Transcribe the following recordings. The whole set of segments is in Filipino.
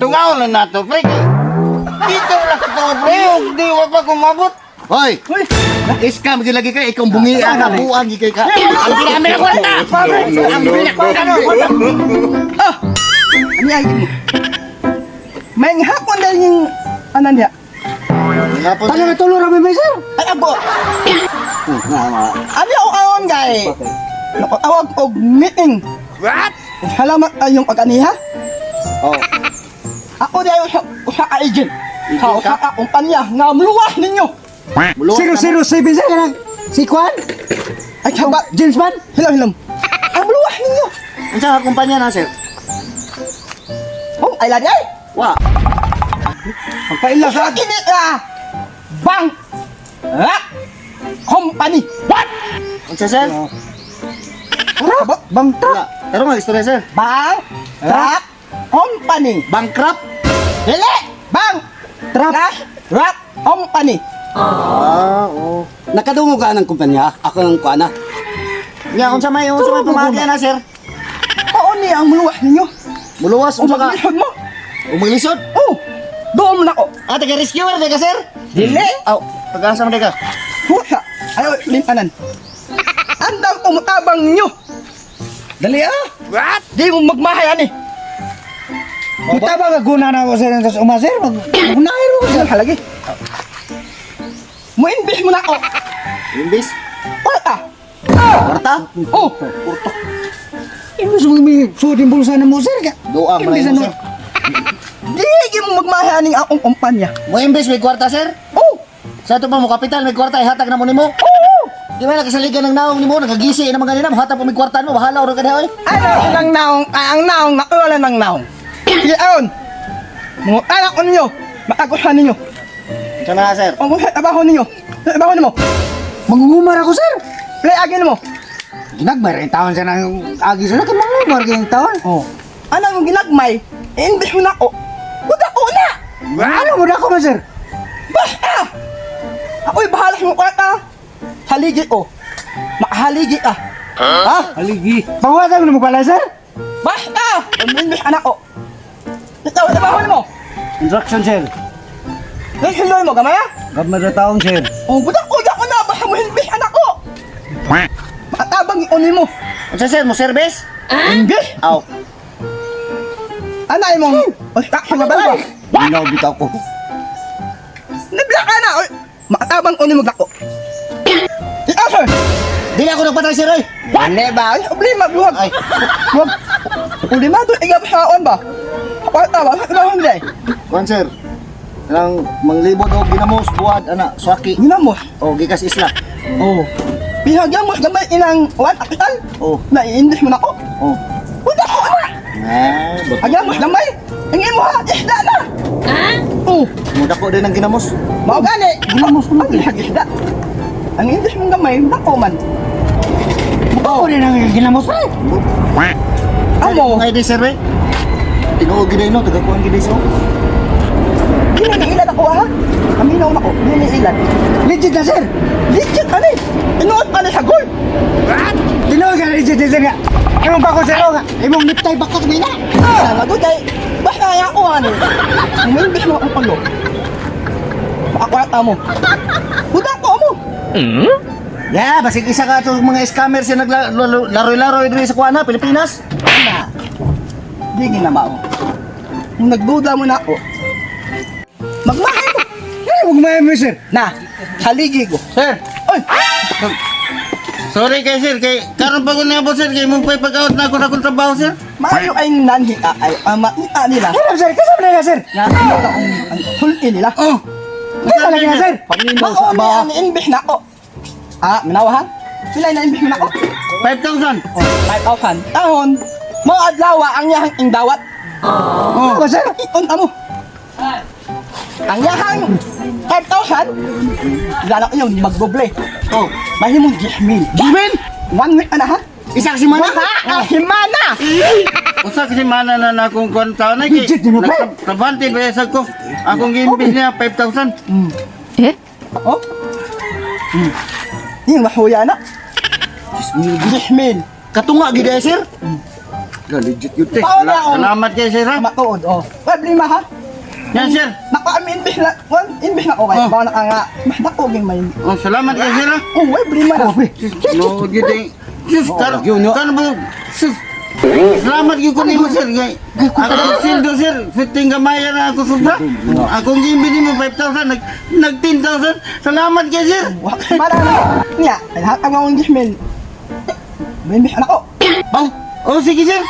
Tungaw na nato, pre. Dito lang ka to, pre. Di wa pa kumabot. Hoy! Iskam gilagi ka ikaw bungian na buang gikay ka. Ang ginamit ko na. Ang bilik ko na. Ah! Ano yan? May hapon na yung ano niya. Talo na tulo ra may sir. Ay, abo! Ano yung awang gay? Awag og meeting. What? Halamat yung pag-aniha? Oh. Ako di ayo sa agent. Sa kumpanya nga muluwas ninyo. Zero sir lang. Si Kwan? Ay, saba. James Bond? Hilom. Ang muluwas ninyo. Unsa ka kumpanya na sir? Oh, ay lagi ay. Wa. Pagpaila sa kini bank. Company. What? Unsa sir? Bang Wala. Pero nga istorya sir. Bang truck company. Bankrupt. Dili! Bang truck rock company. Oo. Nakadungo ka ng kumpanya? Ako ng kuana. Ya, unsa may pamagya na sir? Oo ni ang muluwas ninyo. Muluwas unsa ka? Umaglihod mo. Umaglisod? Oh, doon na ko. Ah, taga rescuer ka sir? Dili. Aw, taga-asa man ka? Huwag ayaw limpanan. Andang umutabang nyo. Dali ah. What? Di mo magmahayan eh. Kita ba guna na ako sir ng umaser? Unahin mo ko halagi. Muimbis mo na ako. Imbis? Pata. Kwarta? Oh. Imbis mo may sudin bulsa na mo sir ka? Doang Imbis malay mo ano? sir. Di mo magmahayan ng akong kumpanya. Mo imbis may kwarta sir? Oh. Sa ito pa mo kapital may kwarta ihatag na mo nimo? Oh. Di ba nakasaligan ng naong nimo nagagisi na mga ganina hatag po may kwarta mo bahala ro ka diha oy. Ano ang naong ang naong nakawala ng naong. Sige aon. Mo anak ko ninyo. Makaguhan ninyo. Unsa na sir? Ang trabaho ninyo. Trabaho nimo. Mangungumar ako sir. Play agin mo. Ginagmay rin taon siya ng agi sila ka mangungumar kayong taon. Oh. Anong ginagmay? Imbis mo na ako. Huwag ako na! Ano mo na ako man sir? Basta! Ako'y bahala sa mga kwarta. Haligi o. Makahaligi ka. Ha? Haligi. Pangwatag mo pala sir? Basta! Imbis anak ko. Ikaw, trabaho mo. Instruction sir. Hiloy mo, gamaya? Gamay na taon sir. Oh, budak ko na. Basta mo imbis anak ko. Makatabang iunin mo. Unsa sir mo service? Imbis? Aw. Anay mo. Basta ka nga balay. Inaw bitaw ko. Nabla ka na. Makatabang unin mo dako. Ikaw, sir. Dili ako nagpatay sir oy. Wala ba? Problema, buwag. Ay. Huwag. Problema doon, igab haon ba? Kwarta ba? Trabaho mo dahil. Kuan sir. Nang manglibot og ginamos buwad ana swaki. Ginamos. O gikas isla. Oh. Pihagyan mo gamay inang wan kapital. Oh. Naiindik mo na ko. Oh. Wala ko ana. Nah, Agyan mo gamay. Ingin mo ha, isda na. Ha? Oh. muda ko din ang ginamos. Mao gani. Ginamos mo lagi isda. Ang indik mong gamay, dako man. Ako din ang ginamos pa. Amo. Ngay di sir eh. Tinuod gid no taga kuan gid so. Ginailan ako ha. Aminaw na ko. Ginailan. Legit na sir. Legit ani. Inuot ani sa gold. What? Tinuod ka legit na sir nga. Imong ba ko sir nga? Imong niptay bakot mo na. Ah, maguday. Basta kaya ko ani. Umimbis mo ang palo. Makakwata mo. Budak ko mo. Ya, basig isa ka to mga scammer siya naglaro-laro diri sa kuana Pilipinas. Ana. Di ginamao. Kung nagduda mo na ako, magmahay mo. Ay, wag mo sir. Na, haligi ko. Sir, Oy! sorry kay sir. Kay karon pa ko niabot sir. Kay mong pag-out na ako na akong trabaho sir. Maayo ay nanhita ay makita nila. Hello sir, kasama na sir. Nga ano ka ang hulin nila. Oh. Kasama na sir. Paglinaw sa ba? Ang imbih na ako. Ah, minawahan? Sila na imbih mo na ako. 5,000. Oh, 5,000. Tahon, mga adlaw ang yahang indawat. Oh, sir. Iunta mo. Ang yahang 5,000, lala ko yung magdoble. Oh, Mahimong 10,000. Jimin. 1 week na ha? Isa si mana. Ah, himana! Usa kasi mana na akong konta na kay. Legit, di mo ba? Trabante ba sa ko. Akong gimbis niya 5,000. Oh? Yung mahuya na. 10,000. Katunga gid sir. Legit yun, pre. Tao na ako. Salamat kayo, sir, ha? Matuod, oh. Problema ha? Yan, sir. Naka-imbis na, imbis na okay. Oh. Baka naka nga, madakoging may. Oh, salamat kayo, sir, ha? Oh, problema na. No, gito sus, yun, yun. kano ba, sus, salamat yung kunin mo, sir, kay, ako sildo, sir, 15 gamaya na ako sobra, akong gimbili mo 5,000, nag 10,000, salamat kayo, sir. Marami. Nga, ay hatang akong gismin. May imbis anak ko. Oh, sige, sir,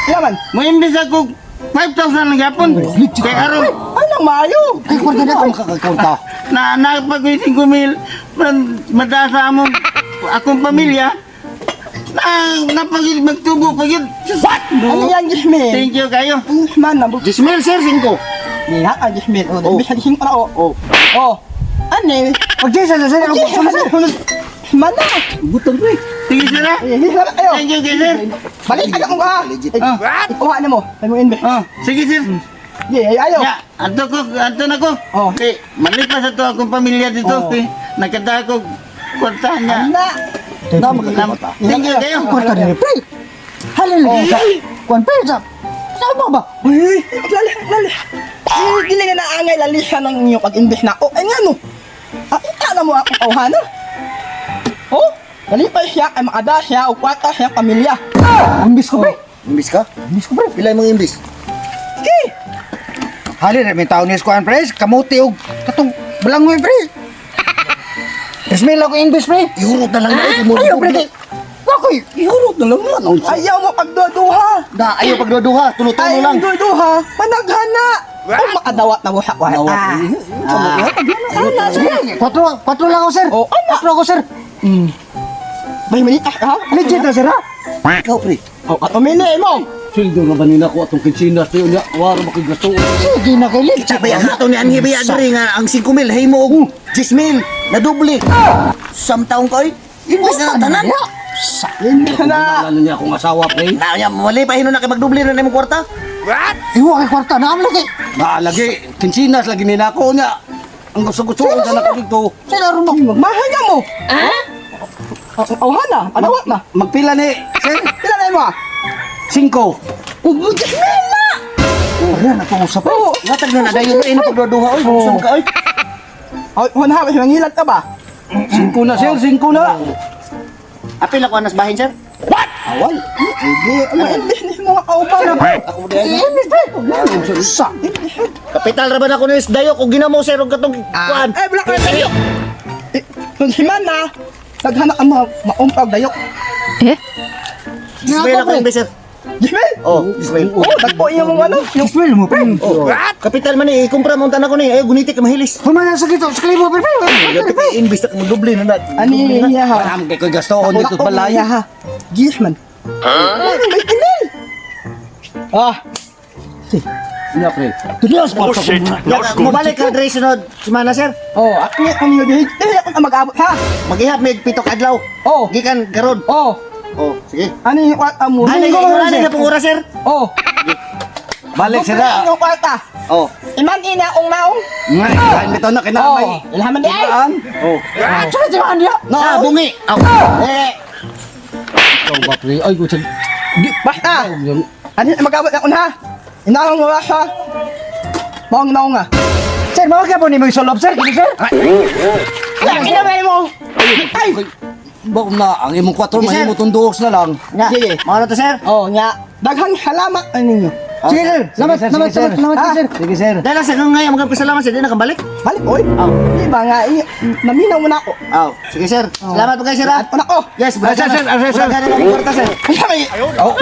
Yaman. may imbis ako 5,000 ng hapon, kay araw, Ay, nang maayo. Ay, kwarta na ako makakakunta. napag-ising kumil, madasa mo, akong pamilya, napag magtubo pa yun. Ano yan, gismin? Thank you kayo. Man, nabuk. Gismil, sir, 5. Niha ka, gismin. Oh, imbis na gismin pa na, Oh. oh. Oh. Ano eh? Pag-jesa, sir, ako Man na. butang, pre. Sige, sir, ha? Salamat kayo. Thank you, kayo, sir. Balik ka mo ka. Ikuha na mo. Ay mo inbe. Oh, sige, sir. Ay, ayaw. Ya, anto na ko. Oh. Okay, malipas ito akong pamilya dito. Oh. Okay, nakita ko kwarta niya. Na. Na, makakakunta. Thank you kayo. Kwarta na, pre. Hallelujah. Kwan, pre, sama ba? Uy, lali. Dili na naangay lali siya ng inyo pag-invest na. Oh, ay nga no. Ita na mo akong kauhana. Oh, nalipay siya ay makada siya o kwata siya pamilya. Imbis ko, pre. Imbis ka? Imbis ko, pre. Pilay mong imbis. Okay. Hali, may tao niya skuhan, pre. Kamuti o katong balangoy, pre. Ismail ako imbis, pre. Ihurot na lang na. Ayaw, pre. Ako'y, ihurot na lang na. Ayaw mo pagduduha. Na, ayaw pagduduha. Tulo-tulo Ayaw lang. pagduduha. Managhana. O makadawat na mo siya kwata. Kwatro lang ako, sir. Oh, ano? Kwatro ako, sir. May manitas ka ha? Legit na, sir, ha? Ikaw, pre. O, at umili mo. Sildo na ba nila ko atong kinsinas tayo niya? Wala makigato. Sige na kay Legit. Sabi ang ato ni Anhi Biagri nga ang 5,000 hay mo og 10,000 na doble. Samtaong ko ay imbes na tanan. Hindi na. Wala niya akong asawa, pre. Na nya mali pa hino na kay magdoble na imong kwarta. Iwa kay kwarta na lagi. Lagi kinsinas lagi nila ko niya. Ang gusto-gusto ko na ko dito. Sino rin mo? Magmahay nga mo. Auhana. Adawat na. Magpila ni, sir. Pila na mo ah? 5. Gismin na. Oh, yan ako usap. Oo. Gatag na nadayon na ino pagduduha oy. Gusto mo ka oy. Huna, may mangilat ka ba? 5 na, sir. 5 na. Apil ako anas bahin sir. Awal. Hindi, ma-invest mo nga kauban. Ako mo di Sa. kapital ra ba na ko ni dayo ko ginamo sir og katong kuan. Eh, black na tayo. Kung himan na, naghanak ang mga maumpag dayok. Ismail ako imbes sir. Gismin? Oh, Ismail. Oo, nagpo yung ano. Yung Ismail mo, pre. Oh, kapital man ni ikumpra mo tanan ko ni ay gunitik ka mahilis. Humana sa gito. Sa kalimo, pre. Yato kay imbes na magdoble na. Ani niya ha. Maram kay ko gastoon dito Ako balay. niya ha. Gisman. May kinil. Ah, Nya, pre. Tulias pa sa Mabalik ka dre sunod semana sir. oh, ako niya kung yun. Hindi ako na mag-abot ha. Maghihap mig pitok adlaw. Oh, Gikan karon. oh. Oh, sige. Ano yung kwarta mo? Ano Linggo mo ano sir. na pong oras sir? Oh. Balik Ano sila. yung kwarta? Oh. Iman ina akong naong. Ngay, kain bitaw na kinamay. Oh, ilhaman di ay. Ibaan. Oh. Sila timaan niya. Ah, bungi. Aw. Eh, Ikaw ba, pre? Ay, gusto. Basta. Ano yung mag-abot ako na? Inaong mo siya. Maong naong nga. Sir, mawag ka po ni mo isolob, sir. Kini, sir. Ay, inabay mo. Ay. Bako na, ang imong 4 Sige, sir. mahimutong duhos na lang. nga. Sige. Mao na to sir. Oh, nga. Daghang salamat ano ninyo. Sige, sir. Salamat, sir. Sige, sir. Dahil sa kung ngayon magpasalamat sir, di na kambalik. Balik, oy. Di ba nga, naminaw mo na ako. Aw, sige sir. Salamat po kayo sir. At na ko. Yes, Ah, sir, sir, sir, sir. Bulaganan ang kwarta sir. Ay, sabi. Oh,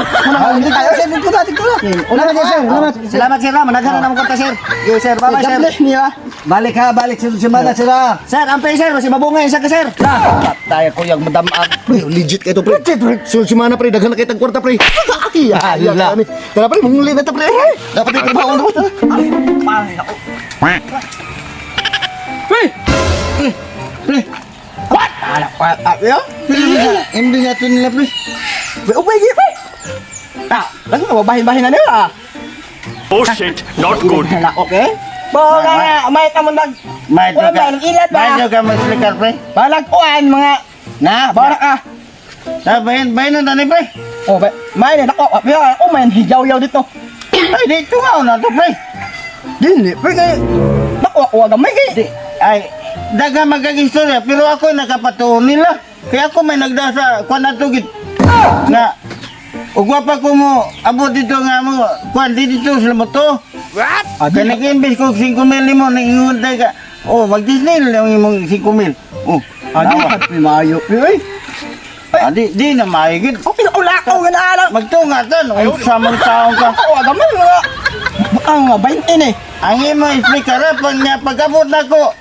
hindi tayo. Sir, dito na, dito na. Salamat, sir. Salamat. Salamat sir. Managanan ang kwarta sir. Yes sir. Bye bye sir. God bless niya. Balik ha, balik sa semana, sir. ha. Sir, ampay sir. Masih mabungay isa ka sir. Tayo ko yung madamag. Pre, legit kayo to pre. Sulod si mana pre, daghan na kayo tag kwarta pre. Aki ya. Ayun lang. Tara pre, manguli na ta pre. Dapat yung trabaho na to. Hindi nga ito nila, pre. May ubay, gipay. Ah, lagi na, bahin-bahin na nila. Oh shit, not good. Okay? Boga nga, may ka mo nag... May ito Wala ka. ba, nag-ilat ba? May ito ka mag-slikar, pre. Balagpuan, mga... Na, Barak ah. bahin na tani, pre. Oh, may na ako, may hiyaw-yaw dito. Ay, dito nga na to, pre. Dili, pre kay ako gamay kay. Ay, daga magkag-istorya, pero ako nakapatuon nila. Kaya ako may nagdasa, kwan na to, nga, ugwapa ko mo, abot dito nga mo, kwan dito sila mo to. Kaya nag-imbis ko 5 mil mo, nag-iuntay ka. Oh, mag-Disney lang yung 5 mil. Oh, Adi kat mayo. di na maigit. O pinaulakaw nga na alam. Magtungatan, o samang taong ka. Ako gamay nga. Ang 20 eh. Ang imo explicar pag nga pag-abot na ko,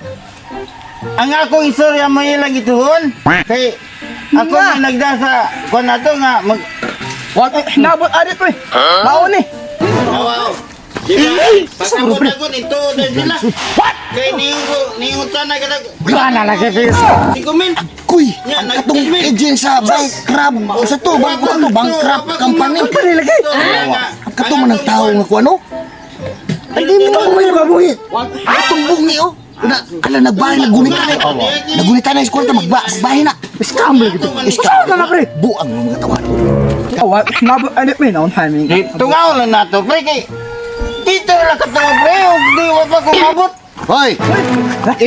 ang akong istorya mo ilang ituhon. Kay ako Nga. may nagdasa, kwan na to nga, Wag nabot adit pre. Baon ni. Pag-abot na ko, nito na sila. Kay niyungutan na ka Gana lagi fis. 5 mil. Kuy, Yan, katong agent sa Bankrupt. Sa to, Bankrupt Company. Katong man ang tao nga ko ano? Hindi mo na may babuhi. Katong bungi oh. Ala nagbahay nagunitan na. Nagunitan na eskwenta magbahay na. Scam lagi to. Scam na pre. Buang mo mga tawad. Wag nabot adit pre naon timing. Dito nga ulan na to, pre, kay dito na lang katawa, pre, huwag di wa pa kumabot. Hoy!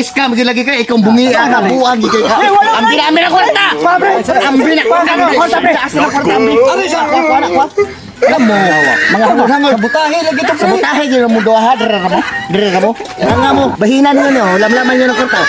Scam lagi kay ikaw bungi ana buang gid ka. Ang dinami na kwarta. Ang bina kwarta pre. Asa na kwarta ambi. Ari sa alam mo, mga hangod-hangod. Sabutahe lagi to pre. Sabutahe gyud mo duha dira mo. Dira mo. Nga mo, bahinan niyo no, lamlaman niyo ng kwarta.